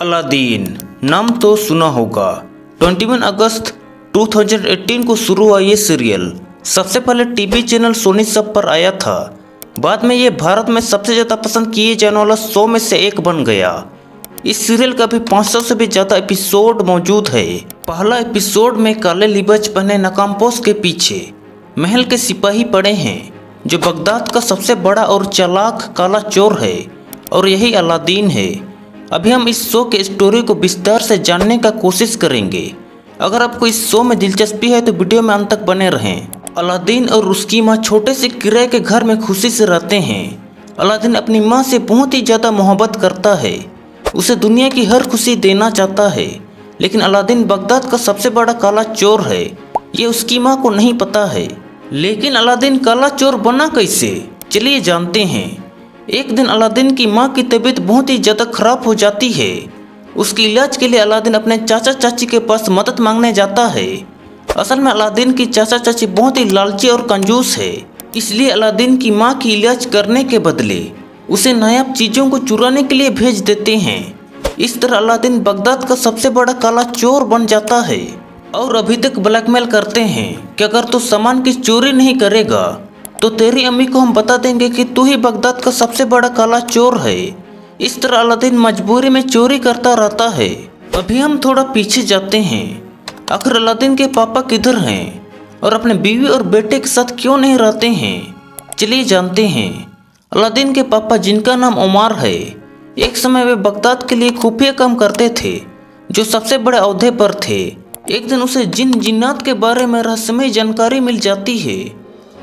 Aladdin नाम तो सुना होगा। 21 अगस्त 2018 को शुरू हुआ ये सीरियल सबसे पहले टीवी चैनल सोनी सब पर आया था। बाद में ये भारत में सबसे ज़्यादा पसंद किए जाने वाला शो में से एक बन गया। इस सीरियल का भी 500 से भी ज़्यादा एपिसोड मौजूद है। पहला एपिसोड में काले लिबाज पहने नकामपोश के पीछे महल के सिपाही पड़े हैं जो बगदाद का सबसे बड़ा और चालाक काला चोर है, और यही अलादीन है। अभी हम इस शो के स्टोरी को विस्तार से जानने का कोशिश करेंगे। अगर आपको इस शो में दिलचस्पी है तो वीडियो में अंत तक बने रहें। अलादीन और उसकी माँ छोटे से किराए के घर में खुशी से रहते हैं। अलादीन अपनी माँ से बहुत ही ज़्यादा मोहब्बत करता है, उसे दुनिया की हर खुशी देना चाहता है। लेकिन अलादीन बगदाद का सबसे बड़ा काला चोर है, ये उसकी माँ को नहीं पता है। लेकिन अलादीन काला चोर बना कैसे, चलिए जानते हैं। एक दिन अलादीन की माँ की तबीयत बहुत ही ज़्यादा खराब हो जाती है। उसके इलाज के लिए अलादीन अपने चाचा चाची के पास मदद मांगने जाता है। असल में अलादीन की चाचा चाची बहुत ही लालची और कंजूस है, इसलिए अलादीन की माँ की इलाज करने के बदले उसे नायाब चीज़ों को चुराने के लिए भेज देते हैं। इस तरह अलादीन बगदाद का सबसे बड़ा काला चोर बन जाता है और अभी तक ब्लैकमेल करते हैं कि अगर तू सामान की चोरी नहीं करेगा तो तेरी अम्मी को हम बता देंगे कि तू ही बगदाद का सबसे बड़ा काला चोर है। इस तरह अलादीन मजबूरी में चोरी करता रहता है। अभी हम थोड़ा पीछे जाते हैं। आखिर अलादीन के पापा किधर हैं और अपने बीवी और बेटे के साथ क्यों नहीं रहते हैं, चलिए जानते हैं। अलादीन के पापा, जिनका नाम उमर है, एक समय वे बगदाद के लिए खुफिया काम करते थे जो सबसे बड़े ओहदे पर थे। एक दिन उसे जिन्नात के बारे में रहस्यमय जानकारी मिल जाती है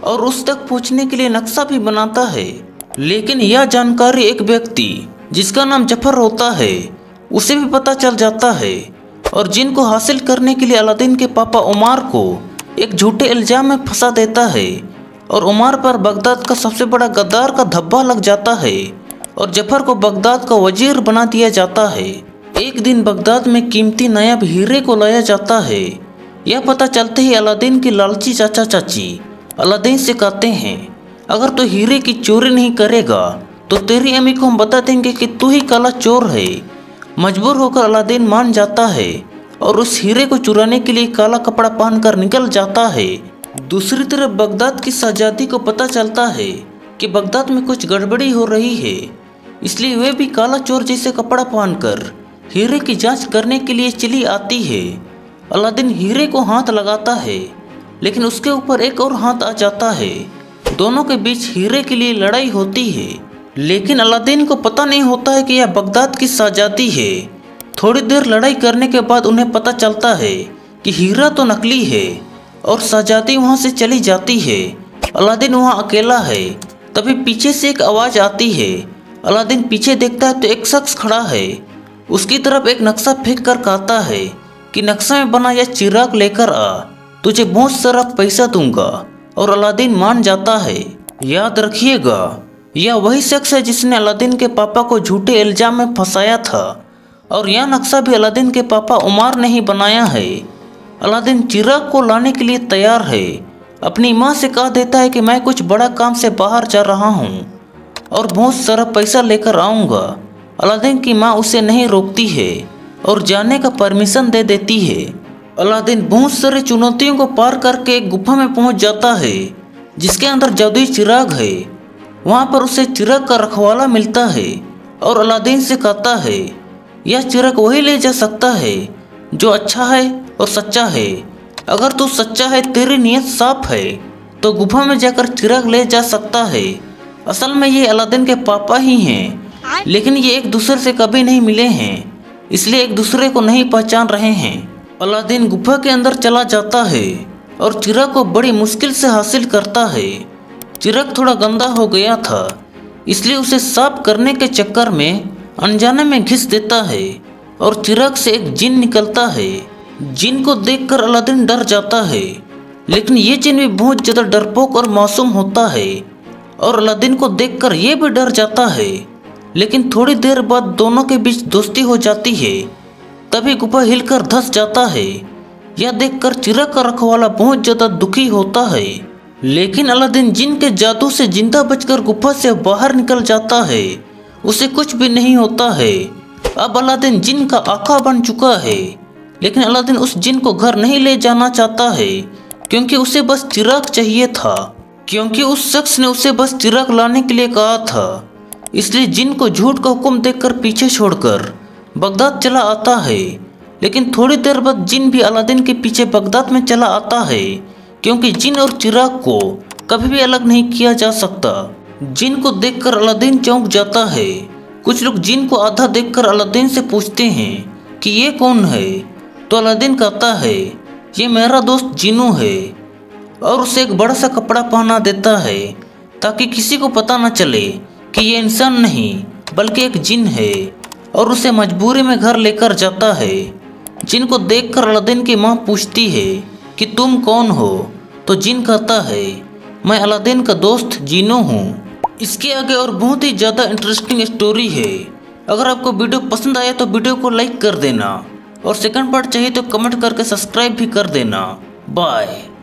और उस तक पहुंचने के लिए नक्शा भी बनाता है। लेकिन यह जानकारी एक व्यक्ति जिसका नाम जफर होता है उसे भी पता चल जाता है, और जिन को हासिल करने के लिए अलादीन के पापा उमर को एक झूठे इल्जाम में फंसा देता है और उमर पर बगदाद का सबसे बड़ा गद्दार का धब्बा लग जाता है और जफर को बगदाद का वजीर बना दिया जाता है। एक दिन बगदाद में कीमती नायाब हीरे को लाया जाता है। यह पता चलते ही अलादीन की लालची चाचा चाची अलादीन से कहते हैं, अगर तू हीरे की चोरी नहीं करेगा तो तेरी अम्मी को हम बता देंगे कि तू ही काला चोर है। मजबूर होकर अलादीन मान जाता है और उस हीरे को चुराने के लिए काला कपड़ा पहनकर निकल जाता है। दूसरी तरफ बगदाद की शहजादी को पता चलता है कि बगदाद में कुछ गड़बड़ी हो रही है, इसलिए वे भी काला चोर जैसे कपड़ा पहनकर हीरे की जांच करने के लिए चली आती है। अलादीन हीरे को हाथ लगाता है, लेकिन उसके ऊपर एक और हाथ आ जाता है। दोनों के बीच हीरे के लिए लड़ाई होती है, लेकिन अलादीन को पता नहीं होता है कि यह बगदाद की शहजादी है। थोड़ी देर लड़ाई करने के बाद उन्हें पता चलता है कि हीरा तो नकली है और शहजादी वहां से चली जाती है। अलादीन वहां अकेला है। तभी पीछे से एक आवाज़ आती है। अलादीन पीछे देखता है तो एक शख्स खड़ा है। उसकी तरफ एक नक्शा फेंक कर कहता है कि नक्शा में बना यह चिराग लेकर आ, तुझे बहुत सारा पैसा दूंगा। और अलादीन मान जाता है। याद रखिएगा, यह वही शख्स है जिसने अलादीन के पापा को झूठे इल्जाम में फंसाया था, और यह नक्शा भी अलादीन के पापा उमर ने ही बनाया है। अलादीन चिराग को लाने के लिए तैयार है। अपनी माँ से कह देता है कि मैं कुछ बड़ा काम से बाहर जा रहा हूँ और बहुत सारा पैसा लेकर आऊँगा। अलादीन की माँ उसे नहीं रोकती है और जाने का परमिशन दे देती है। अलादीन बहुत सारी चुनौतियों को पार करके एक गुफा में पहुंच जाता है जिसके अंदर जादुई चिराग है। वहां पर उसे चिराग का रखवाला मिलता है और अलादीन से कहता है, यह चिराग वही ले जा सकता है जो अच्छा है और सच्चा है। अगर तू सच्चा है, तेरी नीयत साफ है, तो गुफा में जाकर चिराग ले जा सकता है। असल में ये अलादीन के पापा ही हैं, लेकिन ये एक दूसरे से कभी नहीं मिले हैं, इसलिए एक दूसरे को नहीं पहचान रहे हैं। अलादीन गुफा के अंदर चला जाता है और चिराग को बड़ी मुश्किल से हासिल करता है। चिराग थोड़ा गंदा हो गया था, इसलिए उसे साफ करने के चक्कर में अनजाने में घिस देता है और चिराग से एक जिन निकलता है। जिन को देखकर अलादीन डर जाता है, लेकिन ये जिन भी बहुत ज़्यादा डरपोक और मासूम होता है और अलादीन को देखकर ये भी डर जाता है। लेकिन थोड़ी देर बाद दोनों के बीच दोस्ती हो जाती है। तभी गुफा हिलकर धंस जाता है। यह देखकर चिराग का रखवाला बहुत ज़्यादा दुखी होता है, लेकिन अलादीन जिन के जादू से जिंदा बचकर गुफा से बाहर निकल जाता है। उसे कुछ भी नहीं होता है अब अलादीन जिन का आका बन चुका है, लेकिन अलादीन उस जिन को घर नहीं ले जाना चाहता है क्योंकि उसे बस चिराग चाहिए था, क्योंकि उस शख्स ने उसे बस चिराग लाने के लिए कहा था। इसलिए जिन को झूठ का हुक्म देकर पीछे छोड़कर बगदाद चला आता है। लेकिन थोड़ी देर बाद जिन भी अलादीन के पीछे बगदाद में चला आता है, क्योंकि जिन और चिराग को कभी भी अलग नहीं किया जा सकता। जिन को देखकर अलादीन चौंक जाता है। कुछ लोग जिन को आधा देखकर अलादीन से पूछते हैं कि ये कौन है, तो अलादीन कहता है ये मेरा दोस्त जिनू है, और उसे एक बड़ा सा कपड़ा पहना देता है ताकि किसी को पता न चले कि ये इंसान नहीं बल्कि एक जिन है, और उसे मजबूरी में घर लेकर जाता है। जिन को देखकर अलादीन की माँ पूछती है कि तुम कौन हो, तो जिन कहता है मैं अलादीन का दोस्त जिनू हूँ। इसके आगे और बहुत ही ज़्यादा इंटरेस्टिंग स्टोरी है। अगर आपको वीडियो पसंद आया तो वीडियो को लाइक कर देना, और सेकंड पार्ट चाहिए तो कमेंट करके सब्सक्राइब भी कर देना। बाय।